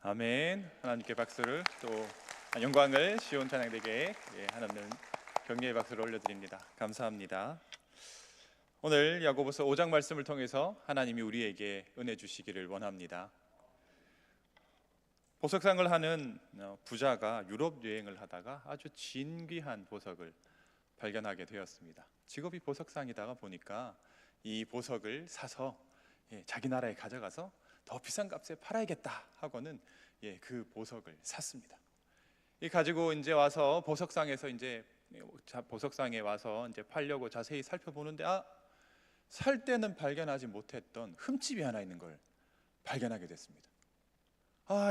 아멘. 하나님께 박수를 또 영광을 시온 찬양대게 한없는 격려의 박수를 올려드립니다. 감사합니다. 오늘 야고보서 5장 말씀을 통해서 하나님이 우리에게 은혜 주시기를 원합니다. 보석상을 하는 부자가 유럽 여행을 하다가 아주 진귀한 보석을 발견하게 되었습니다. 직업이 보석상이다가 보니까 이 보석을 사서 자기 나라에 가져가서 더 비싼 값에 팔아야겠다 하고는 그 보석을 샀습니다. 이 가지고 이제 와서 보석상에 와서 이제 팔려고 자세히 살펴보는데 살 때는 발견하지 못했던 흠집이 하나 있는 걸 발견하게 됐습니다.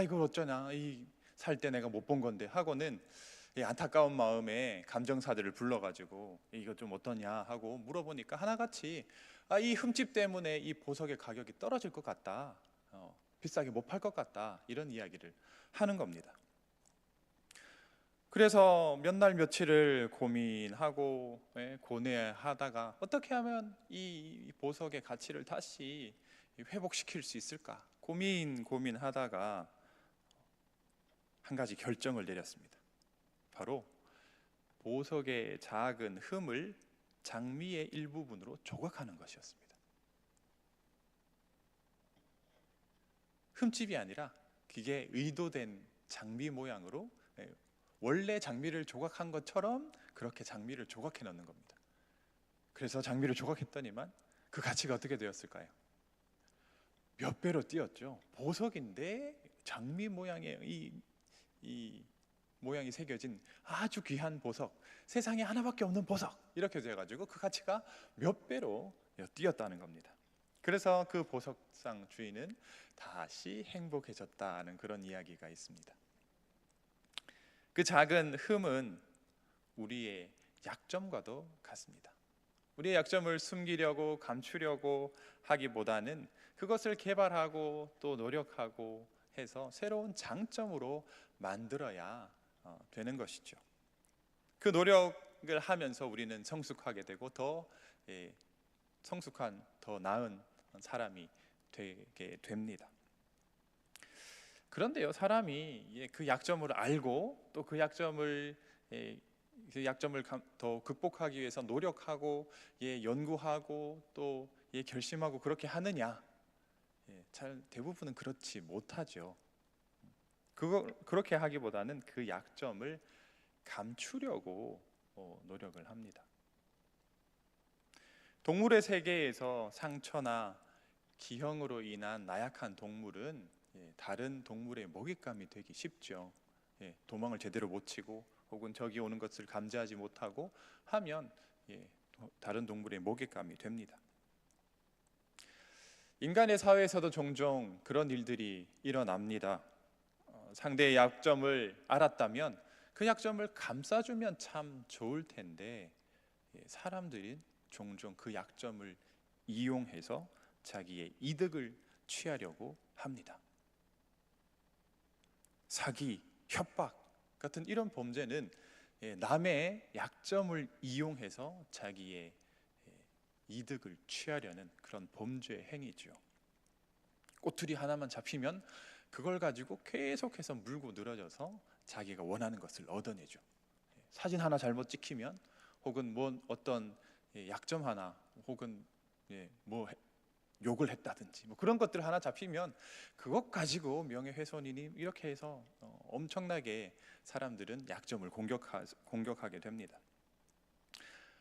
이걸 어쩌냐, 살 때 내가 못 본 건데 하고는 안타까운 마음에 감정사들을 불러가지고 이거 좀 어떠냐 하고 물어보니까 하나같이 이 흠집 때문에 이 보석의 가격이 떨어질 것 같다, 비싸게 못 팔 것 같다, 이런 이야기를 하는 겁니다. 그래서 몇 날 며칠을 고민하고 고뇌하다가 어떻게 하면 이 보석의 가치를 다시 회복시킬 수 있을까 고민하다가 한 가지 결정을 내렸습니다. 바로 보석의 작은 흠을 장미의 일부분으로 조각하는 것이었습니다. 흠집이 아니라 그게 의도된 장미 모양으로 원래 장미를 조각한 것처럼 그렇게 장미를 조각해 넣는 겁니다. 그래서 장미를 조각했더니만 그 가치가 어떻게 되었을까요? 몇 배로 뛰었죠. 보석인데 장미 모양의 이 모양이 새겨진 아주 귀한 보석, 세상에 하나밖에 없는 보석, 이렇게 돼가지고 그 가치가 몇 배로 뛰었다는 겁니다. 그래서 그 보석상 주인은 다시 행복해졌다는 그런 이야기가 있습니다. 그 작은 흠은 우리의 약점과도 같습니다. 우리의 약점을 숨기려고 감추려고 하기보다는 그것을 개발하고 또 노력하고 해서 새로운 장점으로 만들어야 되는 것이죠. 그 노력을 하면서 우리는 성숙하게 되고 더 성숙한, 더 나은 사람이 되게 됩니다. 그런데요, 사람이 그 약점을 알고 또 그 약점을 더 극복하기 위해서 노력하고 연구하고 또 결심하고 그렇게 하느냐? 잘 대부분은 그렇지 못하죠. 그렇게 하기보다는 그 약점을 감추려고 노력을 합니다. 동물의 세계에서 상처나 기형으로 인한 나약한 동물은 다른 동물의 먹잇감이 되기 쉽죠. 도망을 제대로 못 치고 혹은 적이 오는 것을 감지하지 못하고 하면 다른 동물의 먹잇감이 됩니다. 인간의 사회에서도 종종 그런 일들이 일어납니다. 상대의 약점을 알았다면 그 약점을 감싸주면 참 좋을 텐데 사람들이 종종 그 약점을 이용해서 자기의 이득을 취하려고 합니다. 사기, 협박 같은 이런 범죄는 남의 약점을 이용해서 자기의 이득을 취하려는 그런 범죄 행위죠. 꼬투리 하나만 잡히면 그걸 가지고 계속해서 물고 늘어져서 자기가 원하는 것을 얻어내죠. 사진 하나 잘못 찍히면 혹은 어떤 약점 하나 혹은 욕을 했다든지 그런 것들 하나 잡히면 그것 가지고 명예훼손이니 이렇게 해서 엄청나게 사람들은 약점을 공격하게 됩니다.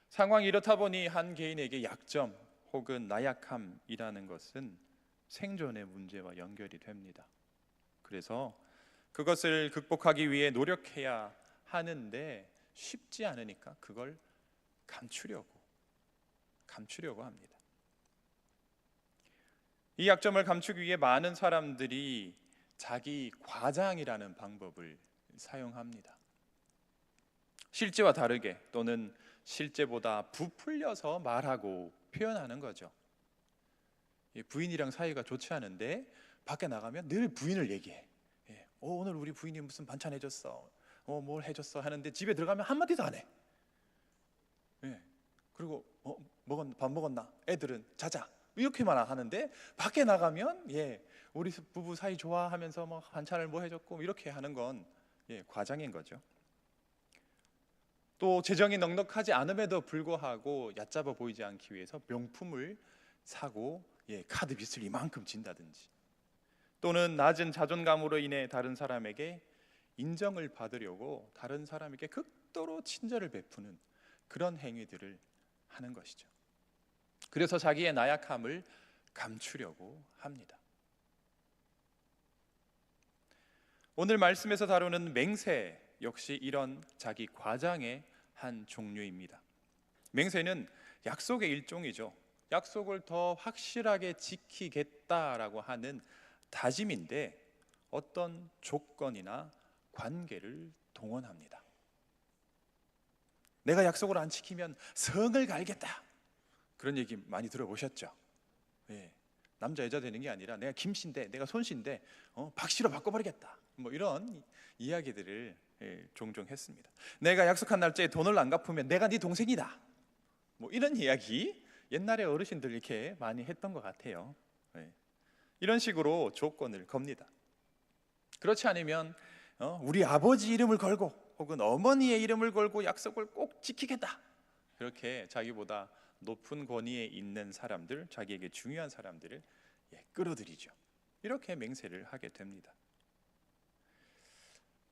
상황이 이렇다 보니 한 개인에게 약점 혹은 나약함이라는 것은 생존의 문제와 연결이 됩니다. 그래서 그것을 극복하기 위해 노력해야 하는데 쉽지 않으니까 그걸 감추려고 합니다. 이 약점을 감추기 위해 많은 사람들이 자기 과장이라는 방법을 사용합니다. 실제와 다르게 또는 실제보다 부풀려서 말하고 표현하는 거죠. 부인이랑 사이가 좋지 않은데 밖에 나가면 늘 부인을 얘기해. 오늘 우리 부인이 무슨 반찬 해줬어, 뭘 해줬어 하는데 집에 들어가면 한마디도 안 해. 그리고 밥 먹었나? 애들은 자자, 이렇게만 하는데 밖에 나가면 우리 부부 사이 좋아하면서 뭐 반찬을 뭐 해줬고 이렇게 하는 건 과장인 거죠. 또 재정이 넉넉하지 않음에도 불구하고 얕잡아 보이지 않기 위해서 명품을 사고 카드 빚을 이만큼 진다든지, 또는 낮은 자존감으로 인해 다른 사람에게 인정을 받으려고 다른 사람에게 극도로 친절을 베푸는 그런 행위들을 하는 것이죠. 그래서 자기의 나약함을 감추려고 합니다. 오늘 말씀에서 다루는 맹세 역시 이런 자기 과장의 한 종류입니다. 맹세는 약속의 일종이죠. 약속을 더 확실하게 지키겠다라고 하는 다짐인데 어떤 조건이나 관계를 동원합니다. 내가 약속을 안 지키면 성을 갈겠다, 그런 얘기 많이 들어보셨죠? 남자 여자 되는 게 아니라 내가 김씨인데 내가 손씨인데 박씨로 바꿔버리겠다, 뭐 이런 이야기들을 종종 했습니다. 내가 약속한 날짜에 돈을 안 갚으면 내가 네 동생이다, 뭐 이런 이야기 옛날에 어르신들 이렇게 많이 했던 것 같아요. 이런 식으로 조건을 겁니다. 그렇지 않으면 우리 아버지 이름을 걸고 혹은 어머니의 이름을 걸고 약속을 꼭 지키겠다, 그렇게 자기보다 높은 권위에 있는 사람들, 자기에게 중요한 사람들을 끌어들이죠. 이렇게 맹세를 하게 됩니다.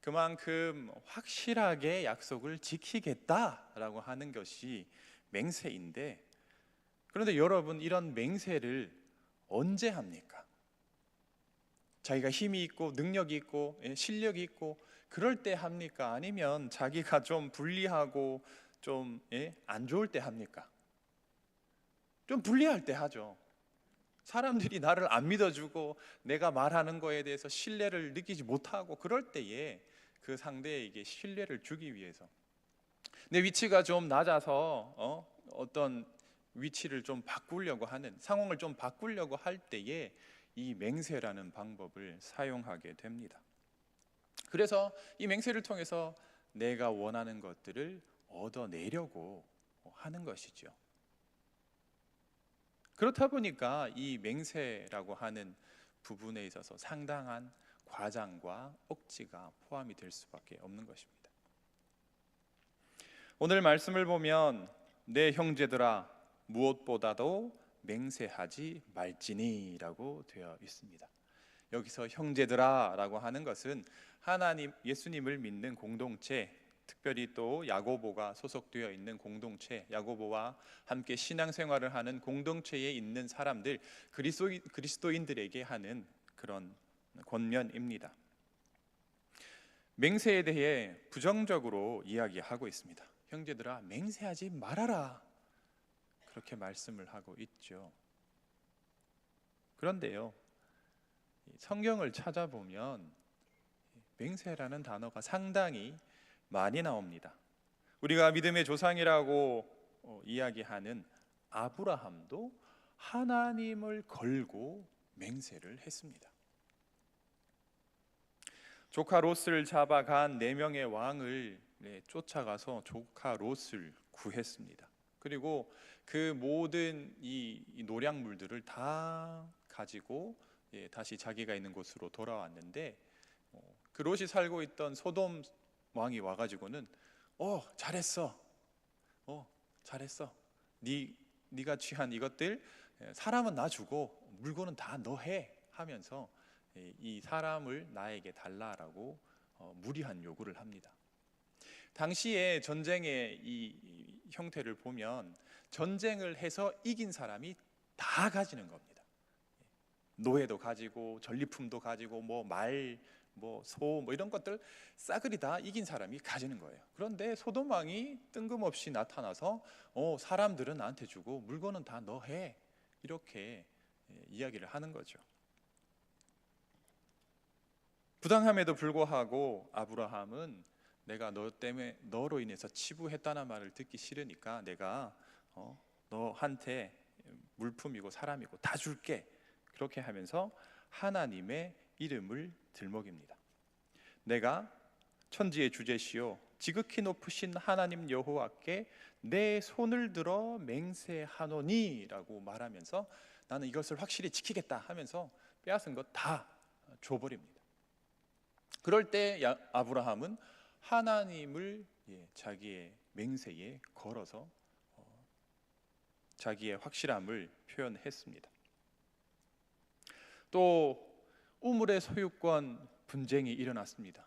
그만큼 확실하게 약속을 지키겠다라고 하는 것이 맹세인데, 그런데 여러분, 이런 맹세를 언제 합니까? 자기가 힘이 있고 능력이 있고 실력이 있고 그럴 때 합니까? 아니면 자기가 좀 불리하고 좀 안 좋을 때 합니까? 좀 불리할 때 하죠. 사람들이 나를 안 믿어주고 내가 말하는 거에 대해서 신뢰를 느끼지 못하고 그럴 때에 그 상대에게 신뢰를 주기 위해서 내 위치가 좀 낮아서 어떤 위치를 좀 바꾸려고 하는, 상황을 좀 바꾸려고 할 때에 이 맹세라는 방법을 사용하게 됩니다. 그래서 이 맹세를 통해서 내가 원하는 것들을 얻어내려고 하는 것이죠. 그렇다 보니까 이 맹세라고 하는 부분에 있어서 상당한 과장과 억지가 포함이 될 수밖에 없는 것입니다. 오늘 말씀을 보면 내 형제들아 무엇보다도 맹세하지 말지니라고 되어 있습니다. 여기서 형제들아 라고 하는 것은 하나님, 예수님을 믿는 공동체, 특별히 또 야고보가 소속되어 있는 공동체, 야고보와 함께 신앙생활을 하는 공동체에 있는 사람들, 그리스도인들에게 하는 그런 권면입니다. 맹세에 대해 부정적으로 이야기하고 있습니다. 형제들아 맹세하지 말아라, 그렇게 말씀을 하고 있죠. 그런데요, 성경을 찾아보면 맹세라는 단어가 상당히 많이 나옵니다. 우리가 믿음의 조상이라고 이야기하는 아브라함도 하나님을 걸고 맹세를 했습니다. 조카 롯을 잡아간 4명의 왕을 쫓아가서 조카 롯을 구했습니다. 그리고 그 모든 이 노량물들을 다 가지고 다시 자기가 있는 곳으로 돌아왔는데, 그 롯이 살고 있던 소돔 왕이 와가지고는 잘했어, 잘했어, 네가 취한 이것들 사람은 나 주고 물건은 다 너 해 하면서 이 사람을 나에게 달라라고 무리한 요구를 합니다. 당시에 전쟁의 이 형태를 보면 전쟁을 해서 이긴 사람이 다 가지는 겁니다. 노예도 가지고 전리품도 가지고 말, 소 이런 것들 싸그리 다 이긴 사람이 가지는 거예요. 그런데 소돔 왕이 뜬금없이 나타나서 사람들은 나한테 주고 물건은 다 너 해, 이렇게 이야기를 하는 거죠. 부당함에도 불구하고 아브라함은 내가 너 때문에, 너로 인해서 치부했다는 말을 듣기 싫으니까 내가 너한테 물품이고 사람이고 다 줄게, 그렇게 하면서 하나님의 이름을 들먹입니다. 내가 천지의 주제시요 지극히 높으신 하나님 여호와께 내 손을 들어 맹세하노니 라고 말하면서 나는 이것을 확실히 지키겠다 하면서 빼앗은 것 다 줘버립니다. 그럴 때 아브라함은 하나님을 자기의 맹세에 걸어서 자기의 확실함을 표현했습니다. 또 우물의 소유권 분쟁이 일어났습니다.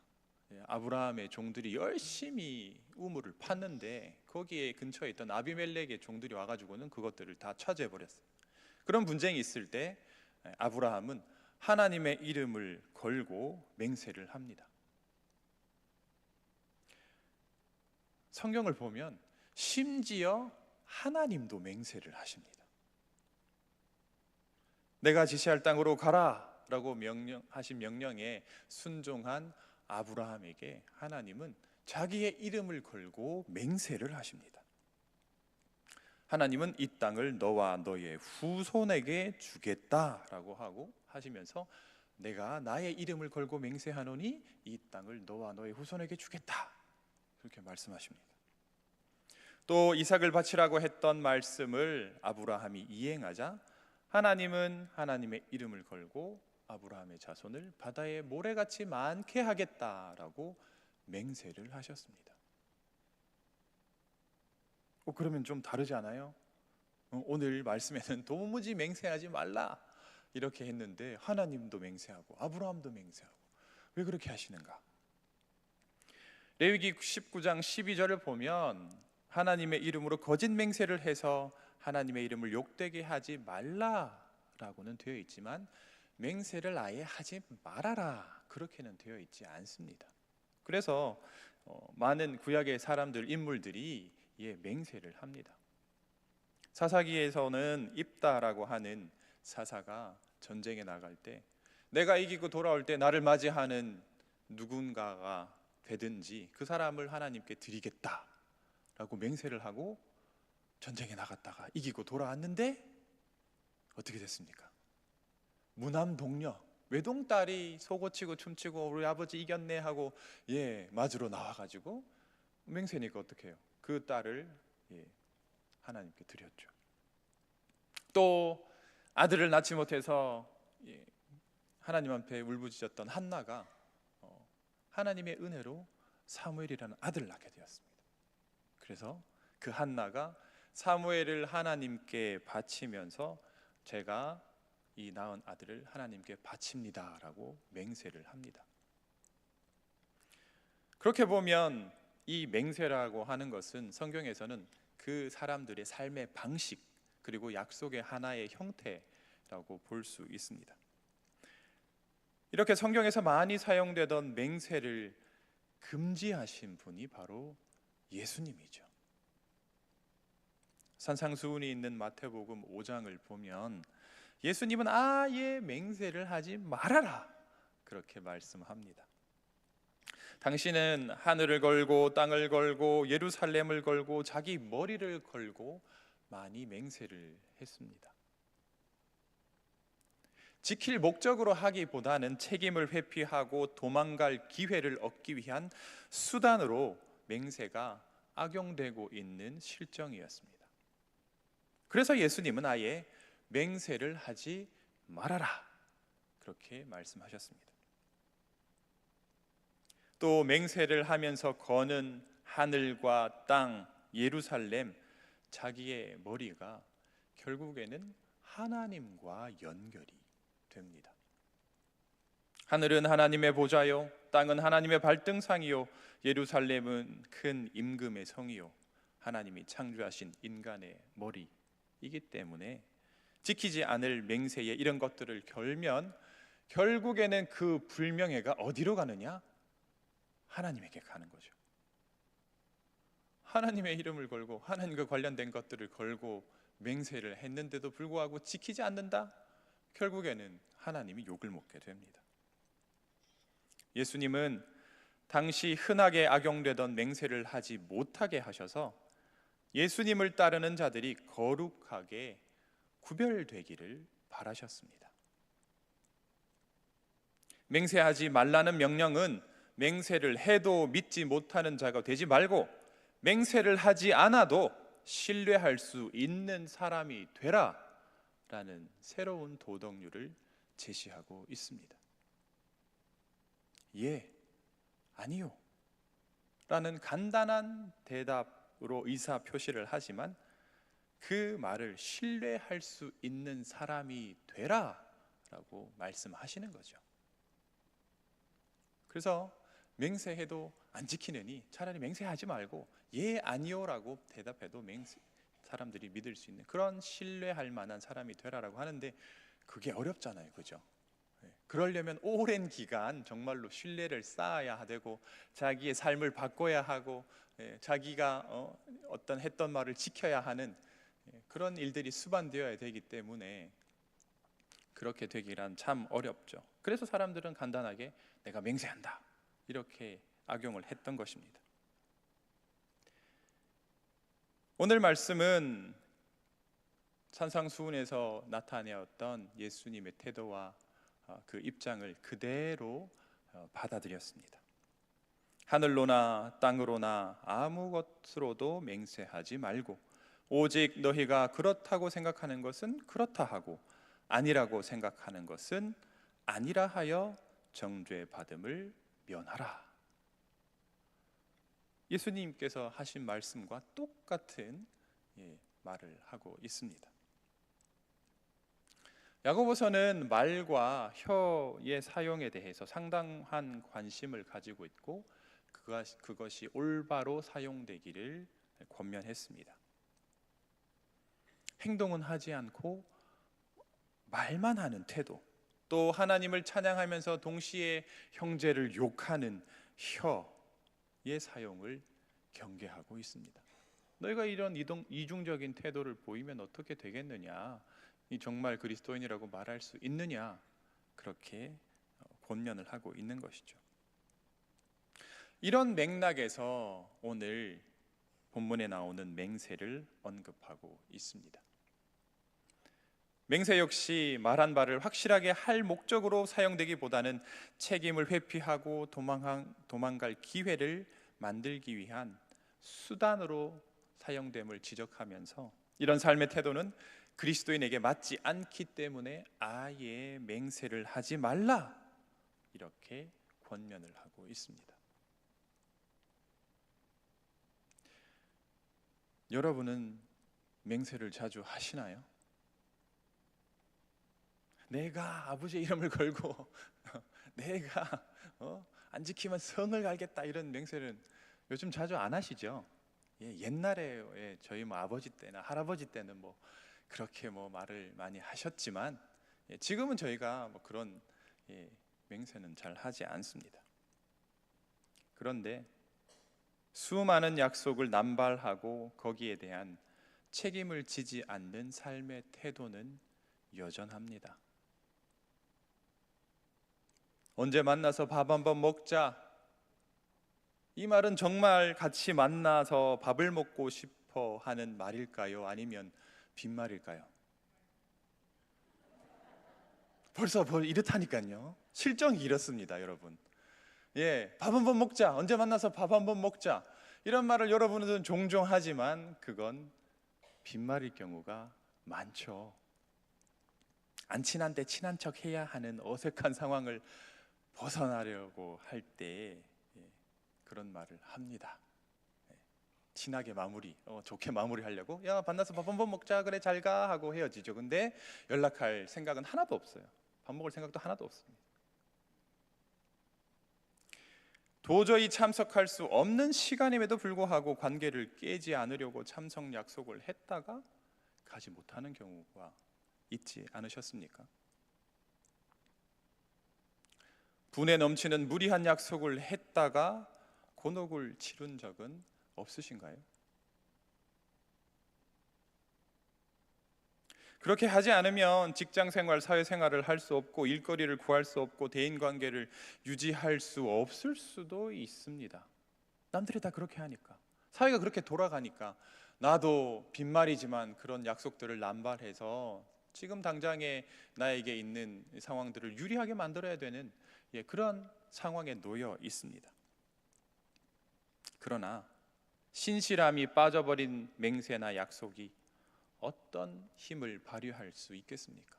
아브라함의 종들이 열심히 우물을 팠는데 거기에 근처에 있던 아비멜렉의 종들이 와가지고는 그것들을 다 차지해 버렸어요. 그런 분쟁이 있을 때 아브라함은 하나님의 이름을 걸고 맹세를 합니다. 성경을 보면 심지어 하나님도 맹세를 하십니다. 내가 지시할 땅으로 가라 라고 하신 명령에 순종한 아브라함에게 하나님은 자기의 이름을 걸고 맹세를 하십니다. 하나님은 이 땅을 너와 너의 후손에게 주겠다라고 하시면서 내가 나의 이름을 걸고 맹세하노니 이 땅을 너와 너의 후손에게 주겠다, 그렇게 말씀하십니다. 또 이삭을 바치라고 했던 말씀을 아브라함이 이행하자 하나님은 하나님의 이름을 걸고 아브라함의 자손을 바다의 모래같이 많게 하겠다라고 맹세를 하셨습니다. 그러면 좀 다르지 않아요? 오늘 말씀에는 도무지 맹세하지 말라 이렇게 했는데 하나님도 맹세하고 아브라함도 맹세하고, 왜 그렇게 하시는가? 레위기 19장 12절을 보면 하나님의 이름으로 거짓 맹세를 해서 하나님의 이름을 욕되게 하지 말라라고는 되어 있지만 맹세를 아예 하지 말아라 그렇게는 되어 있지 않습니다. 그래서 많은 구약의 사람들, 인물들이 맹세를 합니다. 사사기에서는 입다라고 하는 사사가 전쟁에 나갈 때 내가 이기고 돌아올 때 나를 맞이하는 누군가가 되든지 그 사람을 하나님께 드리겠다라고 맹세를 하고 전쟁에 나갔다가 이기고 돌아왔는데 어떻게 됐습니까? 무남 동녀, 외동딸이 속옷치고 춤추고 우리 아버지 이겼네 하고 맞으러 나와가지고 맹세니까 어떻게 해요? 그 딸을 하나님께 드렸죠. 또 아들을 낳지 못해서 하나님 앞에 울부짖었던 한나가 하나님의 은혜로 사무엘이라는 아들을 낳게 되었습니다. 그래서 그 한나가 사무엘을 하나님께 바치면서 제가 이 낳은 아들을 하나님께 바칩니다라고 맹세를 합니다. 그렇게 보면 이 맹세라고 하는 것은 성경에서는 그 사람들의 삶의 방식 그리고 약속의 하나의 형태라고 볼 수 있습니다. 이렇게 성경에서 많이 사용되던 맹세를 금지하신 분이 바로 예수님이죠. 산상수훈이 있는 마태복음 5장을 보면 예수님은 아예 맹세를 하지 말아라 그렇게 말씀합니다. 당신은 하늘을 걸고 땅을 걸고 예루살렘을 걸고 자기 머리를 걸고 많이 맹세를 했습니다. 지킬 목적으로 하기보다는 책임을 회피하고 도망갈 기회를 얻기 위한 수단으로 맹세가 악용되고 있는 실정이었습니다. 그래서 예수님은 아예 맹세를 하지 말아라 그렇게 말씀하셨습니다. 또 맹세를 하면서 거는 하늘과 땅, 예루살렘, 자기의 머리가 결국에는 하나님과 연결이 됩니다. 하늘은 하나님의 보좌요, 땅은 하나님의 발등상이요, 예루살렘은 큰 임금의 성이요, 하나님이 창조하신 인간의 머리이기 때문에 지키지 않을 맹세에 이런 것들을 걸면 결국에는 그 불명예가 어디로 가느냐? 하나님에게 가는 거죠. 하나님의 이름을 걸고 하나님과 관련된 것들을 걸고 맹세를 했는데도 불구하고 지키지 않는다? 결국에는 하나님이 욕을 먹게 됩니다. 예수님은 당시 흔하게 악용되던 맹세를 하지 못하게 하셔서 예수님을 따르는 자들이 거룩하게 구별되기를 바라셨습니다. 맹세하지 말라는 명령은 맹세를 해도 믿지 못하는 자가 되지 말고 맹세를 하지 않아도 신뢰할 수 있는 사람이 되라 라는 새로운 도덕률을 제시하고 있습니다. 예, 아니요 라는 간단한 대답으로 의사 표시를 하지만 그 말을 신뢰할 수 있는 사람이 되라 라고 말씀하시는 거죠. 그래서 맹세해도 안 지키느니 차라리 맹세하지 말고 예 아니요 라고 대답해도 사람들이 믿을 수 있는 그런 신뢰할 만한 사람이 되라라고 하는데 그게 어렵잖아요, 그죠? 그러려면 오랜 기간 정말로 신뢰를 쌓아야 되고 자기의 삶을 바꿔야 하고 자기가 어떤 했던 말을 지켜야 하는 그런 일들이 수반되어야 되기 때문에 그렇게 되기란 참 어렵죠. 그래서 사람들은 간단하게 내가 맹세한다 이렇게 악용을 했던 것입니다. 오늘 말씀은 산상수훈에서 나타내었던 예수님의 태도와 그 입장을 그대로 받아들였습니다. 하늘로나 땅으로나 아무 것으로도 맹세하지 말고 오직 너희가 그렇다고 생각하는 것은 그렇다 하고 아니라고 생각하는 것은 아니라 하여 정죄받음을 면하라. 예수님께서 하신 말씀과 똑같은 말을 하고 있습니다. 야고보서는 말과 혀의 사용에 대해서 상당한 관심을 가지고 있고 그것이 올바로 사용되기를 권면했습니다. 행동은 하지 않고 말만 하는 태도, 또 하나님을 찬양하면서 동시에 형제를 욕하는 혀의 사용을 경계하고 있습니다. 너희가 이런 이중적인 태도를 보이면 어떻게 되겠느냐? 이 정말 그리스도인이라고 말할 수 있느냐? 그렇게 권면을 하고 있는 것이죠. 이런 맥락에서 오늘 본문에 나오는 맹세를 언급하고 있습니다. 맹세 역시 말한 바를 확실하게 할 목적으로 사용되기보다는 책임을 회피하고 도망갈 기회를 만들기 위한 수단으로 사용됨을 지적하면서 이런 삶의 태도는 그리스도인에게 맞지 않기 때문에 아예 맹세를 하지 말라 이렇게 권면을 하고 있습니다. 여러분은 맹세를 자주 하시나요? 내가 아버지의 이름을 걸고 내가 안 지키면 성을 갈겠다 이런 맹세는 요즘 자주 안 하시죠? 옛날에 저희 아버지 때나 할아버지 때는 그렇게 말을 많이 하셨지만 지금은 저희가 그런 맹세는 잘 하지 않습니다. 그런데 수많은 약속을 남발하고 거기에 대한 책임을 지지 않는 삶의 태도는 여전합니다. 언제 만나서 밥 한번 먹자, 이 말은 정말 같이 만나서 밥을 먹고 싶어 하는 말일까요? 아니면 빈말일까요? 벌써 이렇다니까요. 실정이 이렇습니다, 여러분. 밥 한번 먹자, 언제 만나서 밥 한번 먹자, 이런 말을 여러분은 종종 하지만 그건 빈말일 경우가 많죠. 안 친한데 친한 척 해야 하는 어색한 상황을 벗어나려고 할 때 그런 말을 합니다. 친하게 좋게 마무리하려고 야 만나서 밥 한번 먹자, 그래 잘 가 하고 헤어지죠. 근데 연락할 생각은 하나도 없어요. 밥 먹을 생각도 하나도 없습니다. 도저히 참석할 수 없는 시간임에도 불구하고 관계를 깨지 않으려고 참석 약속을 했다가 가지 못하는 경우가 있지 않으셨습니까? 분에 넘치는 무리한 약속을 했다가 곤혹을 치른 적은 없으신가요? 그렇게 하지 않으면 직장생활, 사회생활을 할 수 없고 일거리를 구할 수 없고 대인관계를 유지할 수 없을 수도 있습니다. 남들이 다 그렇게 하니까, 사회가 그렇게 돌아가니까 나도 빈말이지만 그런 약속들을 남발해서 지금 당장에 나에게 있는 상황들을 유리하게 만들어야 되는 그런 상황에 놓여 있습니다. 그러나 신실함이 빠져버린 맹세나 약속이 어떤 힘을 발휘할 수 있겠습니까?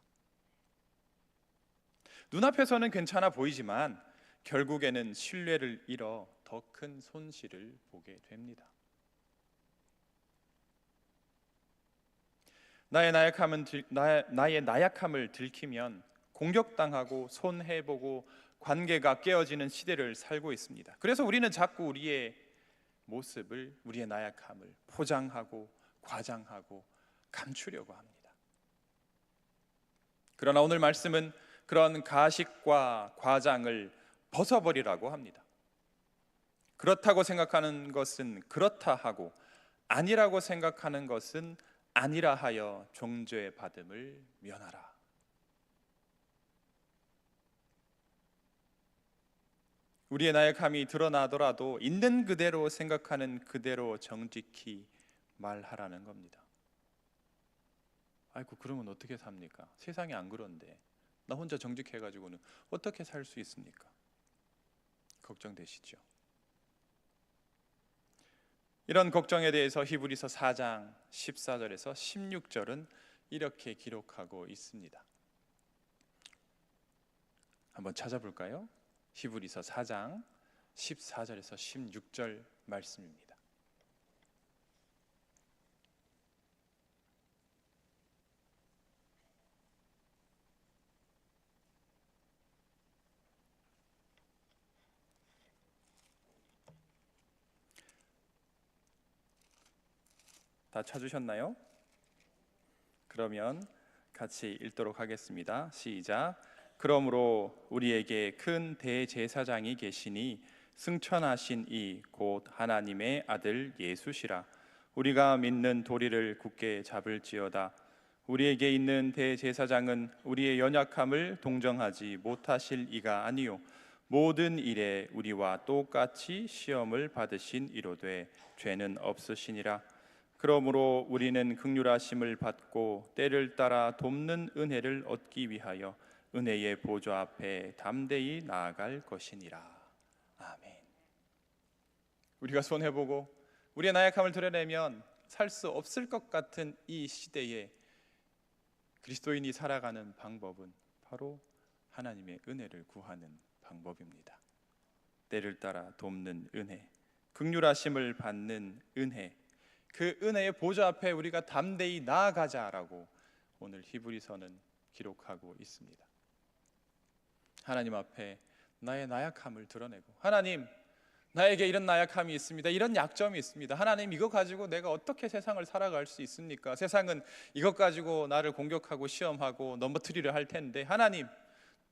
눈앞에서는 괜찮아 보이지만 결국에는 신뢰를 잃어 더 큰 손실을 보게 됩니다. 나의 나약함을 들키면 공격당하고 손해보고 관계가 깨어지는 시대를 살고 있습니다. 그래서 우리는 자꾸 우리의 모습을, 우리의 나약함을 포장하고 과장하고 감추려고 합니다. 그러나 오늘 말씀은 그런 가식과 과장을 벗어버리라고 합니다. 그렇다고 생각하는 것은 그렇다 하고 아니라고 생각하는 것은 아니라 하여 정죄 받음을 면하라. 우리의 나약함이 드러나더라도 있는 그대로 생각하는 그대로 정직히 말하라는 겁니다. 아이고, 그러면 어떻게 삽니까? 세상이 안 그런데 나 혼자 정직해가지고는 어떻게 살 수 있습니까? 걱정되시죠? 이런 걱정에 대해서 히브리서 4장 14절에서 16절은 이렇게 기록하고 있습니다. 한번 찾아볼까요? 히브리서 4장 14절에서 16절 말씀입니다. 다 찾으셨나요? 그러면 같이 읽도록 하겠습니다. 시작. 그러므로 우리에게 큰 대제사장이 계시니 승천하신 이 곧 하나님의 아들 예수시라. 우리가 믿는 도리를 굳게 잡을지어다. 우리에게 있는 대제사장은 우리의 연약함을 동정하지 못하실 이가 아니요 모든 일에 우리와 똑같이 시험을 받으신 이로되 죄는 없으시니라. 그러므로 우리는 긍휼하심을 받고 때를 따라 돕는 은혜를 얻기 위하여 은혜의 보좌 앞에 담대히 나아갈 것이니라. 아멘. 우리가 손해보고 우리의 나약함을 드러내면 살 수 없을 것 같은 이 시대에 그리스도인이 살아가는 방법은 바로 하나님의 은혜를 구하는 방법입니다. 때를 따라 돕는 은혜, 긍휼하심을 받는 은혜, 그 은혜의 보좌 앞에 우리가 담대히 나아가자라고 오늘 히브리서는 기록하고 있습니다. 하나님 앞에 나의 나약함을 드러내고, 하나님, 나에게 이런 나약함이 있습니다. 이런 약점이 있습니다. 하나님, 이거 가지고 내가 어떻게 세상을 살아갈 수 있습니까? 세상은 이것 가지고 나를 공격하고 시험하고 넘어뜨리려 할 텐데, 하나님,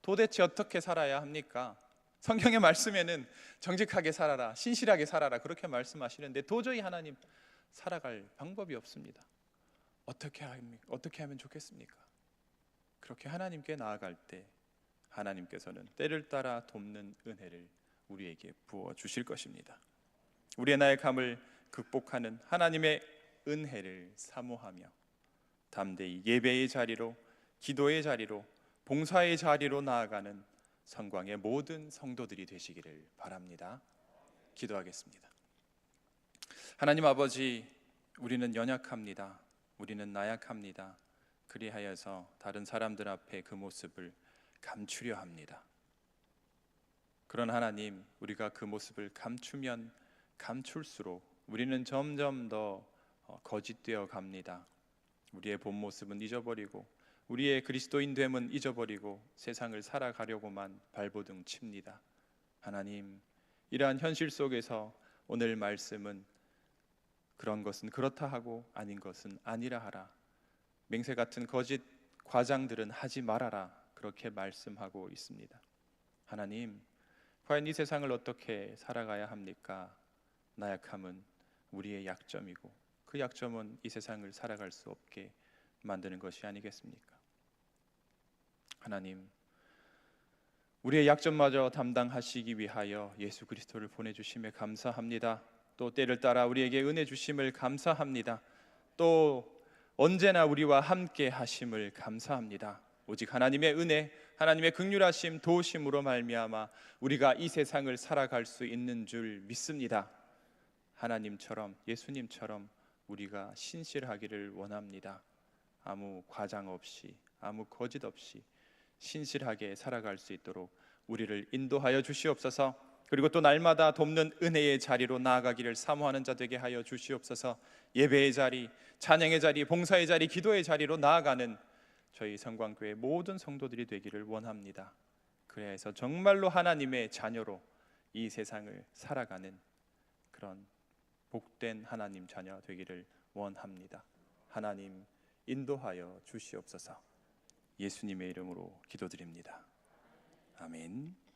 도대체 어떻게 살아야 합니까? 성경의 말씀에는 정직하게 살아라, 신실하게 살아라 그렇게 말씀하시는데 도저히 하나님 살아갈 방법이 없습니다. 어떻게 하면 좋겠습니까? 그렇게 하나님께 나아갈 때 하나님께서는 때를 따라 돕는 은혜를 우리에게 부어 주실 것입니다. 우리의 나약함을 극복하는 하나님의 은혜를 사모하며 담대히 예배의 자리로, 기도의 자리로, 봉사의 자리로 나아가는 성광의 모든 성도들이 되시기를 바랍니다. 기도하겠습니다. 하나님 아버지, 우리는 연약합니다. 우리는 나약합니다. 그리하여서 다른 사람들 앞에 그 모습을 감추려 합니다. 그런 하나님, 우리가 그 모습을 감추면 감출수록 우리는 점점 더 거짓되어 갑니다. 우리의 본 모습은 잊어버리고 우리의 그리스도인됨은 잊어버리고 세상을 살아가려고만 발버둥 칩니다. 하나님, 이러한 현실 속에서 오늘 말씀은 그런 것은 그렇다 하고 아닌 것은 아니라 하라, 맹세 같은 거짓 과장들은 하지 말아라, 그렇게 말씀하고 있습니다. 하나님, 과연 이 세상을 어떻게 살아가야 합니까? 나약함은 우리의 약점이고 그 약점은 이 세상을 살아갈 수 없게 만드는 것이 아니겠습니까? 하나님, 우리의 약점마저 담당하시기 위하여 예수 그리스도를 보내주심에 감사합니다. 또 때를 따라 우리에게 은혜 주심을 감사합니다. 또 언제나 우리와 함께 하심을 감사합니다. 오직 하나님의 은혜, 하나님의 긍휼하심, 도우심으로 말미암아 우리가 이 세상을 살아갈 수 있는 줄 믿습니다. 하나님처럼, 예수님처럼 우리가 신실하기를 원합니다. 아무 과장 없이, 아무 거짓 없이 신실하게 살아갈 수 있도록 우리를 인도하여 주시옵소서. 그리고 또 날마다 돕는 은혜의 자리로 나아가기를 사모하는 자 되게 하여 주시옵소서. 예배의 자리, 찬양의 자리, 봉사의 자리, 기도의 자리로 나아가는 저희 성광교회 모든 성도들이 되기를 원합니다. 그래야 해서 정말로 하나님의 자녀로 이 세상을 살아가는 그런 복된 하나님 자녀 되기를 원합니다. 하나님 인도하여 주시옵소서. 예수님의 이름으로 기도드립니다. 아멘.